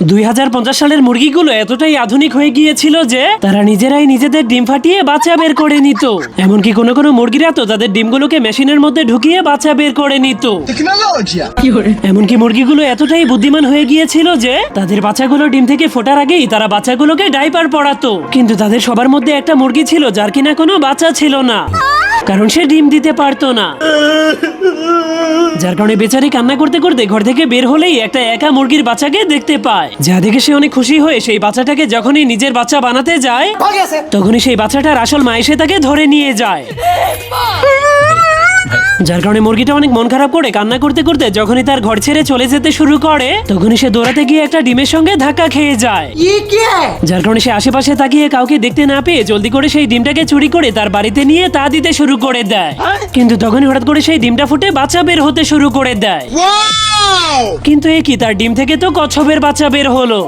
2050 সালের মুরগিগুলো এতটাই আধুনিক হয়ে গিয়েছিল যে তারা নিজেরাই নিজেদের ডিম ফাটিয়ে বাচ্চা বের করে নিত। এমনকি কোনো কোনো মুরগিরা তো তাদের ডিমগুলোকে মেশিনের মধ্যে ঢুকিয়ে বাচ্চা বের করে নিত। এমনকি মুরগিগুলো এতটাই বুদ্ধিমান হয়ে গিয়েছিল যে তাদের বাচ্চাগুলো ডিম থেকে ফোটার আগেই তারা বাচ্চাগুলোকে ডাইপার পরাতো। কিন্তু তাদের সবার মধ্যে একটা মুরগি ছিল যার কিনা কোনো বাচ্চা ছিল না, কারণ সে ডিম দিতে পারতো না। যার কারণে বেচারি কান্না করতে করতে ঘর থেকে বের হলেই একটা একা মুরগির বাচ্চাকে দেখতে পায়, যা দেখে সে অনেক খুশি হয়ে সেই বাচ্চাটাকে যখনই নিজের বাচ্চা বানাতে যায় তখনই সেই বাচ্চাটার আসল মা এসে তাকে ধরে নিয়ে যায়। যার কারণে মুরগিটা অনেক মন খারাপ করে কান্না করতে করতে যখনই তার ঘর ছেড়ে চলে যেতে শুরু করে তখনই সে দৌড়াতে গিয়ে একটা ডিমের সঙ্গে ধাক্কা খেয়ে যায়। যার কারণে সে আশেপাশে তাকিয়ে কাউকে দেখতে না পেয়ে জলদি করে সেই ডিমটাকে চুরি করে তার বাড়িতে নিয়ে তা দিতে শুরু করে দেয়। কিন্তু তখনই হঠাৎ করে সেই ডিমটা ফুটে বাচ্চা বের হতে শুরু করে দেয়। কিন্তু এ কি, তার ডিম থেকে তো কচ্ছপের বাচ্চা বের হলো।